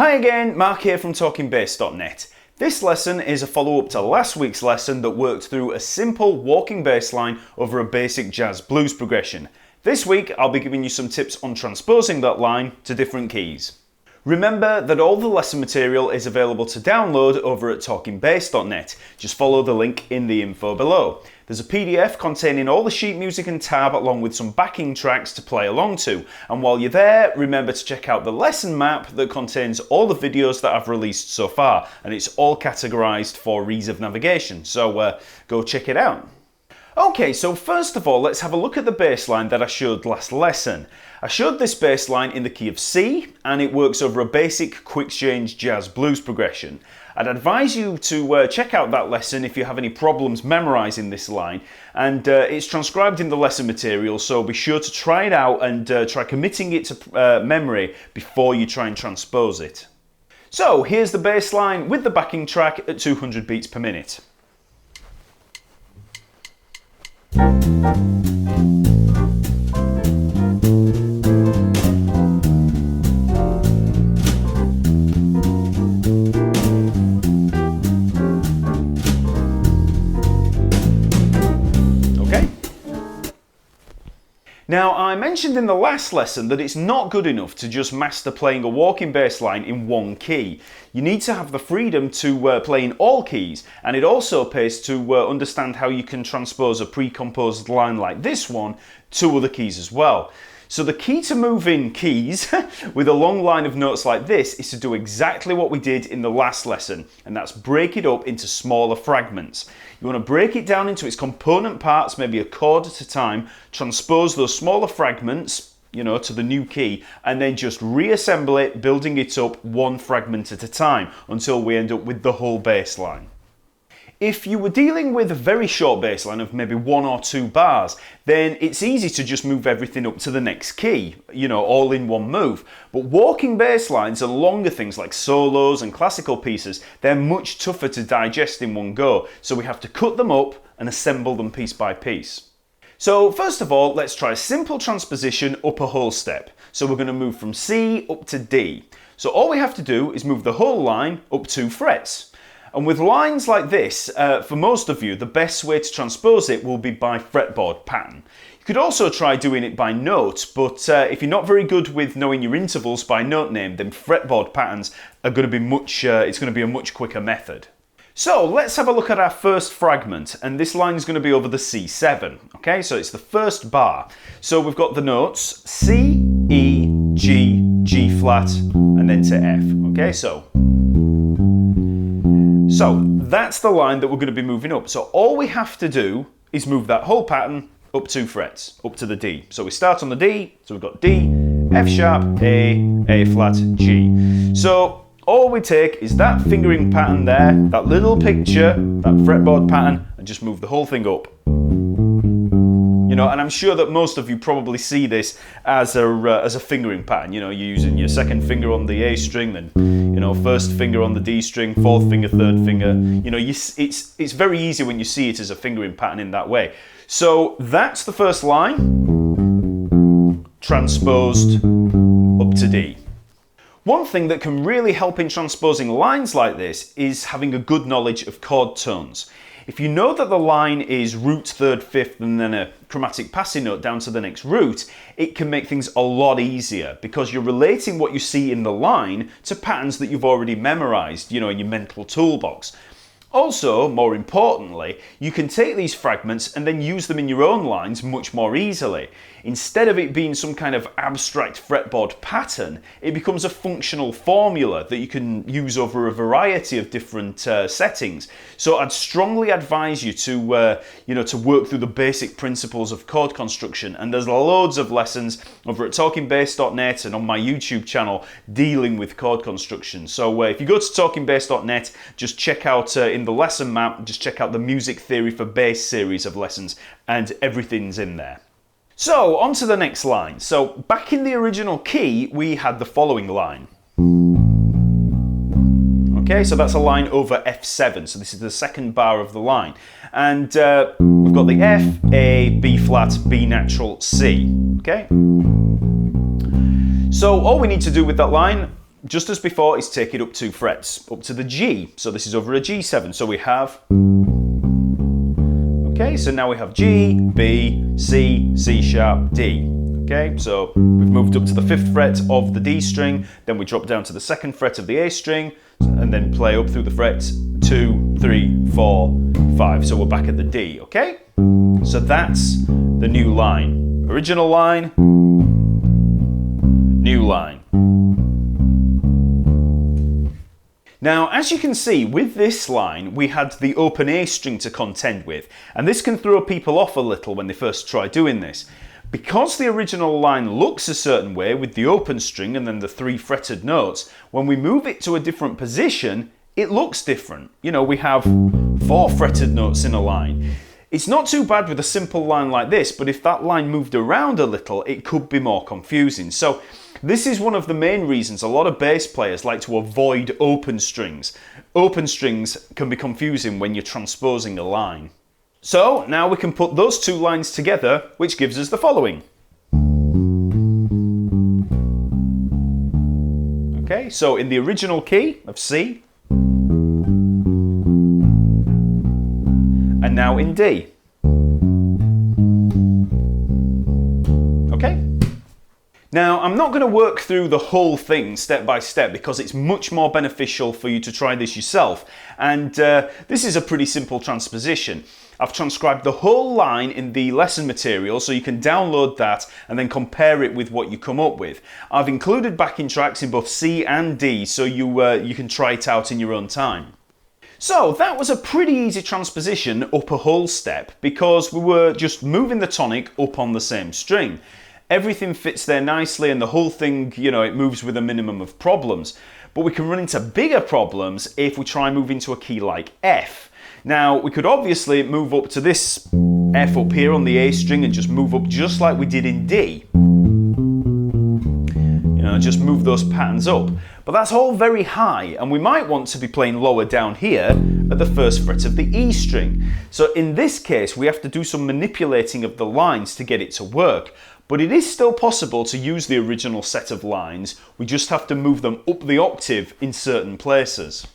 Hi again, Mark here from talkingbass.net. This lesson is a follow-up to last week's lesson that worked through a simple walking bass line over a basic jazz blues progression. This week I'll be giving you some tips on transposing that line to different keys. Remember that all the lesson material is available to download over at talkingbass.net. Just follow the link in the info below. There's a PDF containing all the sheet music and tab along with some backing tracks to play along to. And while you're there, remember to check out the lesson map that contains all the videos that I've released so far. And it's all categorized for ease of navigation, so go check it out. Okay, so first of all, let's have a look at the bass line that I showed last lesson. I showed this bass line in the key of C, and it works over a basic quick change jazz blues progression. I'd advise you to check out that lesson if you have any problems memorizing this line, and it's transcribed in the lesson material, so be sure to try it out and try committing it to memory before you try and transpose it. So here's the bass line with the backing track at 200 beats per minute. Okay. Now, I mentioned in the last lesson that it's not good enough to just master playing a walking bass line in one key. You need to have the freedom to play in all keys, and it also pays to understand how you can transpose a pre-composed line like this one to other keys as well. So the key to moving keys with a long line of notes like this is to do exactly what we did in the last lesson, and that's break it up into smaller fragments. You want to break it down into its component parts, maybe a chord at a time, transpose those smaller fragments, to the new key, and then just reassemble it, building it up one fragment at a time until we end up with the whole bass line. If you were dealing with a very short bass line of maybe 1 or 2 bars, then it's easy to just move everything up to the next key, all in one move. But walking bass lines and longer things like solos and classical pieces, they're much tougher to digest in one go, so we have to cut them up and assemble them piece by piece. So first of all, let's try a simple transposition up a whole step. So we're going to move from C up to D. So all we have to do is move the whole line up 2 frets. And with lines like this, for most of you, the best way to transpose it will be by fretboard pattern. You could also try doing it by note, but if you're not very good with knowing your intervals by note name, then fretboard patterns are going to be it's going to be a much quicker method. So let's have a look at our first fragment, and this line is going to be over the C7. Okay, so it's the first bar. So we've got the notes C, E, G, G flat, and then to F. Okay, so that's the line that we're going to be moving up. So all we have to do is move that whole pattern up 2 frets, up to the D. So we start on the D, so we've got D, F sharp, A flat, G. So all we take is that fingering pattern there, that little picture, that fretboard pattern, and just move the whole thing up. And I'm sure that most of you probably see this as a fingering pattern. You're using your second finger on the A string, then first finger on the D string, fourth finger, third finger. It's very easy when you see it as a fingering pattern in that way. So that's the first line, transposed up to D. One thing that can really help in transposing lines like this is having a good knowledge of chord tones. If you know that the line is root, third, fifth, and then a chromatic passing note down to the next root, it can make things a lot easier because you're relating what you see in the line to patterns that you've already memorized, in your mental toolbox. Also, more importantly, you can take these fragments and then use them in your own lines much more easily. Instead of it being some kind of abstract fretboard pattern, it becomes a functional formula that you can use over a variety of different settings. So I'd strongly advise you to work through the basic principles of chord construction, and there's loads of lessons over at talkingbass.net and on my YouTube channel dealing with chord construction. So if you go to talkingbass.net, just check out in the lesson map, just check out the Music Theory for Bass series of lessons, and everything's in there. So, on to the next line. So, back in the original key, we had the following line. Okay, so that's a line over F7, so this is the second bar of the line. And we've got the F, A, B flat, B natural, C. Okay? So, all we need to do with that line, just as before, is take it up 2 frets, up to the G. So this is over a G7. So we have, okay, so now we have G, B, C, C sharp, D. Okay, so we've moved up to the 5th fret of the D string, then we drop down to the 2nd fret of the A string, and then play up through the frets 2, 3, 4, 5. So we're back at the D, okay? So that's the new line. Original line, new line. Now, as you can see, with this line, we had the open A string to contend with, and this can throw people off a little when they first try doing this. Because the original line looks a certain way with the open string and then the 3 fretted notes, when we move it to a different position, it looks different. You know, we have 4 fretted notes in a line. It's not too bad with a simple line like this, but if that line moved around a little, it could be more confusing. So this is one of the main reasons a lot of bass players like to avoid open strings. Open strings can be confusing when you're transposing a line. So now we can put those 2 lines together, which gives us the following. Okay, so in the original key of C, and now in D. Okay? Now, I'm not going to work through the whole thing step by step because it's much more beneficial for you to try this yourself. And this is a pretty simple transposition. I've transcribed the whole line in the lesson material so you can download that and then compare it with what you come up with. I've included backing tracks in both C and D so you can try it out in your own time. So that was a pretty easy transposition up a whole step because we were just moving the tonic up on the same string. Everything fits there nicely and the whole thing, you know, it moves with a minimum of problems. But we can run into bigger problems if we try moving to a key like F. Now, we could obviously move up to this F up here on the A string and just move up just like we did in D. You know, just move those patterns up. But that's all very high, and we might want to be playing lower down here at the 1st fret of the E string. So in this case, we have to do some manipulating of the lines to get it to work. But it is still possible to use the original set of lines, we just have to move them up the octave in certain places.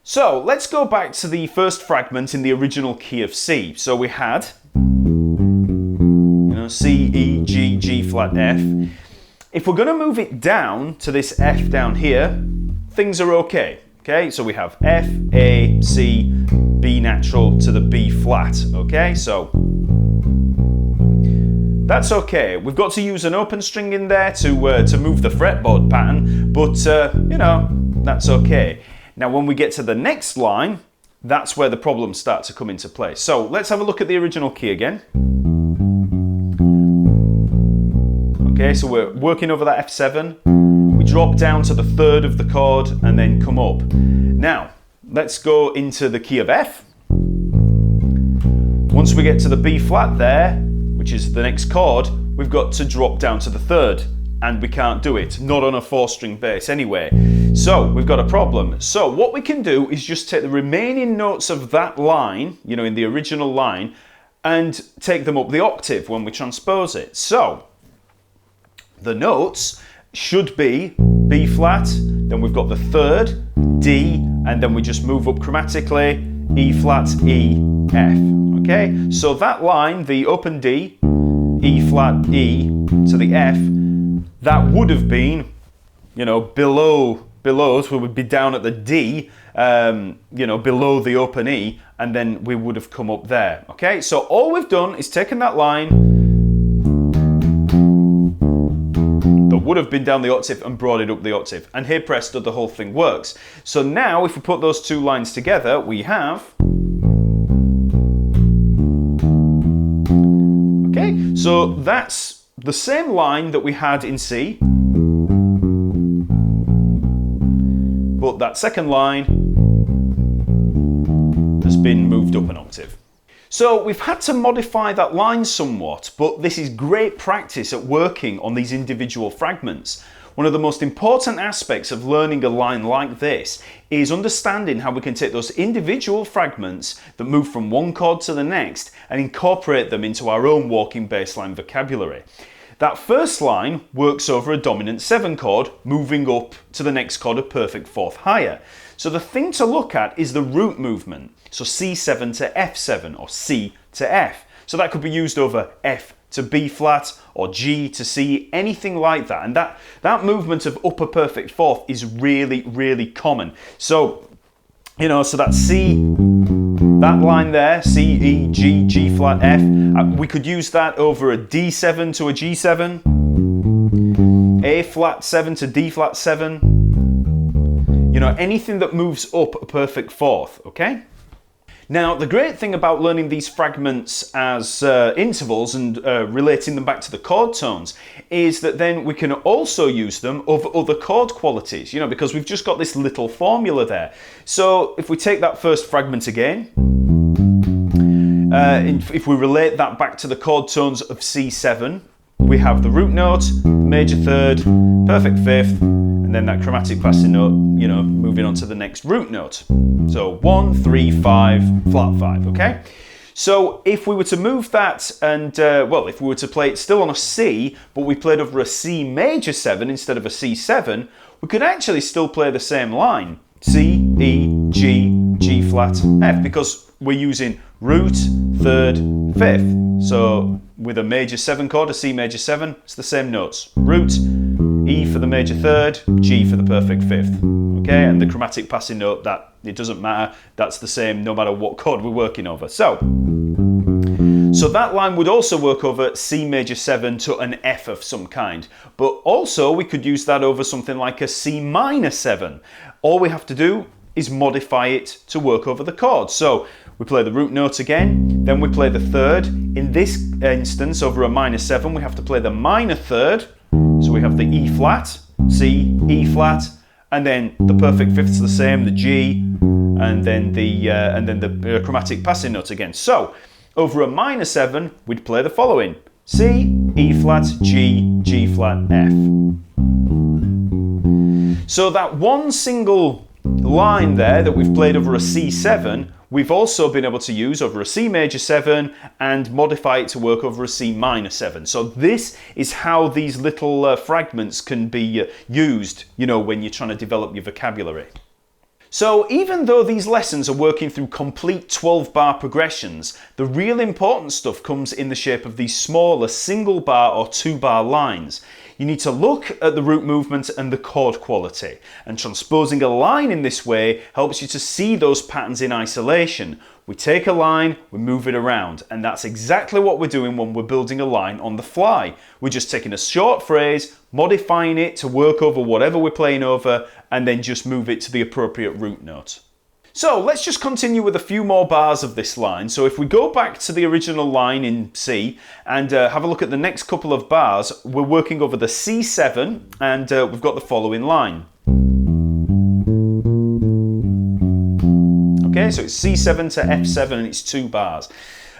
So let's go back to the first fragment in the original key of C. So we had, you know, C, E, G, G flat, F. If we're going to move it down to this F down here, things are okay. Okay, so we have F, A, C, B natural to the B flat. Okay, so that's okay. We've got to use an open string in there to move the fretboard pattern, but you know, that's okay. Now when we get to the next line, that's where the problems start to come into play. So let's have a look at the original key again. Okay, so we're working over that F7. We drop down to the 3rd of the chord and then come up. Now, let's go into the key of F. Once we get to the B flat there, which is the next chord, we've got to drop down to the 3rd. And we can't do it, not on a 4-string bass anyway. So we've got a problem. So what we can do is just take the remaining notes of that line, you know, in the original line, and take them up the octave when we transpose it. So the notes should be B flat, then we've got the 3rd, D, and then we just move up chromatically, E flat, E, F. Okay, so that line, the open D, E flat, E to the F, that would have been, you know, below, so we would be down at the D, you know, below the open E, and then we would have come up there. Okay, so all we've done is taken that line that would have been down the octave and brought it up the octave. And here, presto, the whole thing works. So now, if we put those 2 lines together, we have. Okay, so that's the same line that we had in C, but that second line has been moved up an octave. So we've had to modify that line somewhat, but this is great practice at working on these individual fragments. One of the most important aspects of learning a line like this is understanding how we can take those individual fragments that move from one chord to the next and incorporate them into our own walking bass line vocabulary. That first line works over a dominant 7 chord, moving up to the next chord a perfect fourth higher. So the thing to look at is the root movement. So C7 to F7 or C to F. So that could be used over F to B flat or G to C, anything like that. And that movement of upper perfect fourth is really, really common. So, you know, so that's C, that line there, C, E, G, G flat, F. We could use that over a D7 to a G7, A flat 7 to D flat 7. You know, anything that moves up a perfect fourth, okay? Now, the great thing about learning these fragments as intervals and relating them back to the chord tones is that then we can also use them over other chord qualities, you know, because we've just got this little formula there. So if we take that first fragment again, if we relate that back to the chord tones of C7, we have the root note, major third, perfect fifth, and then that chromatic passing note, you know, moving on to the next root note. So 1, 3, 5, flat 5, okay? So if we were to move that and, well, if we were to play it still on a C, but we played over a C major 7 instead of a C7, we could actually still play the same line. C, E, G, G flat, F, because we're using root, third, fifth. So with a major 7 chord, a C major 7, it's the same notes. Root, E for the major third, G for the perfect fifth. Okay, and the chromatic passing note, that it doesn't matter, that's the same no matter what chord we're working over. So that line would also work over C major 7 to an F of some kind. But also we could use that over something like a C minor 7. All we have to do is modify it to work over the chord. So we play the root note again, then we play the third. In this instance, over a minor 7, we have to play the minor third. So we have the E flat, C, E flat, and then the perfect fifth's the same, the G, and then the chromatic passing note again. So over a minor 7, we'd play the following: C, E flat, G, G flat, F. So that one single line there that we've played over a C7, we've also been able to use over a C major 7 and modify it to work over a C minor 7. So this is how these little fragments can be used, you know, when you're trying to develop your vocabulary. So even though these lessons are working through complete 12-bar progressions, the real important stuff comes in the shape of these smaller single-bar or 2-bar lines. You need to look at the root movement and the chord quality, and transposing a line in this way helps you to see those patterns in isolation. We take a line, we move it around, and that's exactly what we're doing when we're building a line on the fly. We're just taking a short phrase, modifying it to work over whatever we're playing over, and then just move it to the appropriate root note. So let's just continue with a few more bars of this line. So if we go back to the original line in C and have a look at the next couple of bars, we're working over the C7 and we've got the following line. Okay, so it's C7 to F7 and it's 2 bars.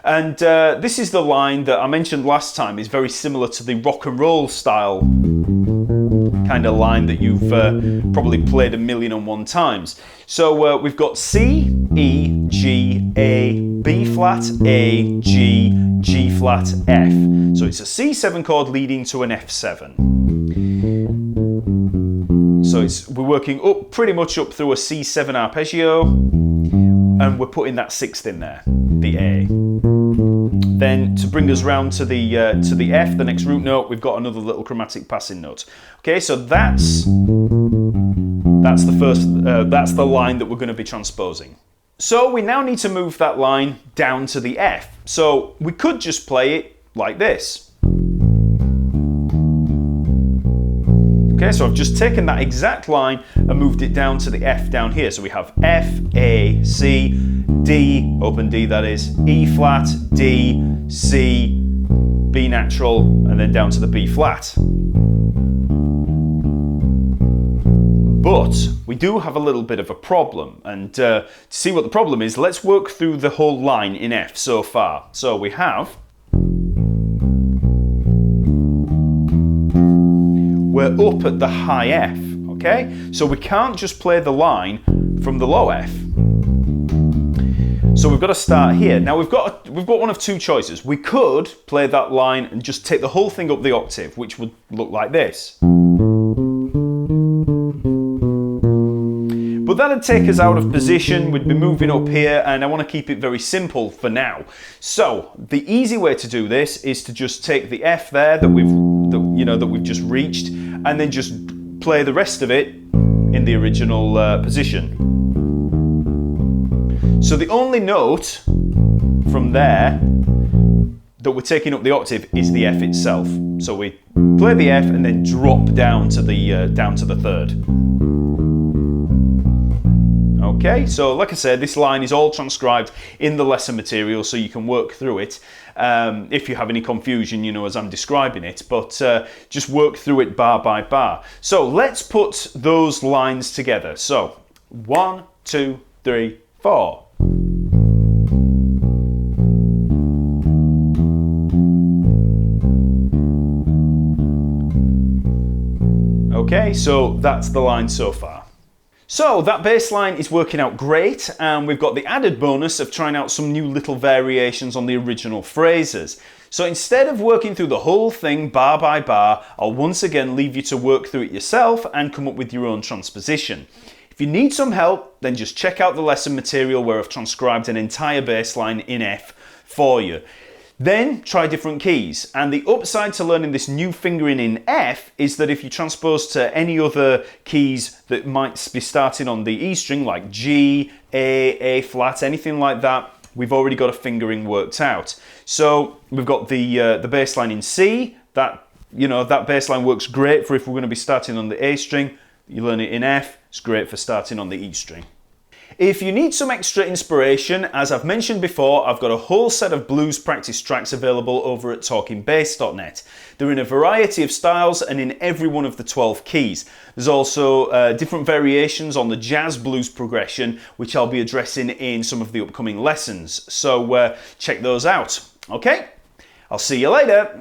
And this is the line that I mentioned last time is very similar to the rock and roll style kind of line that you've probably played 1,000,001 times. So we've got C, E, G, A, B flat, A, G, G flat, F. So it's a C7 chord leading to an F7. So we're working up pretty much up through a C7 arpeggio, and we're putting that 6th in there, the A. Then to bring us round to the F, the next root note, we've got another little chromatic passing note. Okay, so that's the first, that's the line that we're going to be transposing. So we now need to move that line down to the F. So we could just play it like this. Okay, so I've just taken that exact line and moved it down to the F down here. So we have F, A, C, D, open D that is, E flat, D, C, B natural, and then down to the B flat. But we do have a little bit of a problem, and to see what the problem is, let's work through the whole line in F so far. So we have, we're up at the high F, okay? So we can't just play the line from the low F. So we've got to start here. Now we've got one of two choices. We could play that line and just take the whole thing up the octave, which would look like this. But that'd take us out of position. We'd be moving up here, and I want to keep it very simple for now. So the easy way to do this is to just take the F there that we've just reached, and then just play the rest of it in the original position. So the only note from there that we're taking up the octave is the F itself. So we play the F and then drop down to the third. Okay, so like I said, this line is all transcribed in the lesson material, so you can work through it if you have any confusion, as I'm describing it, but just work through it bar by bar. So let's put those lines together. So 1, 2, 3, 4. Okay, so that's the line so far. So that bass line is working out great, and we've got the added bonus of trying out some new little variations on the original phrases. So instead of working through the whole thing bar by bar, I'll once again leave you to work through it yourself and come up with your own transposition. If you need some help, then just check out the lesson material where I've transcribed an entire bass line in F for you. Then try different keys, and the upside to learning this new fingering in F is that if you transpose to any other keys that might be starting on the E string, like G, A flat, anything like that, we've already got a fingering worked out. So we've got the bass line in C. That bass line works great for if we're going to be starting on the A string. You learn it in F. It's great for starting on the E string. If you need some extra inspiration, as I've mentioned before, I've got a whole set of blues practice tracks available over at talkingbass.net. They're in a variety of styles and in every one of the 12 keys. There's also different variations on the jazz blues progression, which I'll be addressing in some of the upcoming lessons. So check those out. Okay, I'll see you later.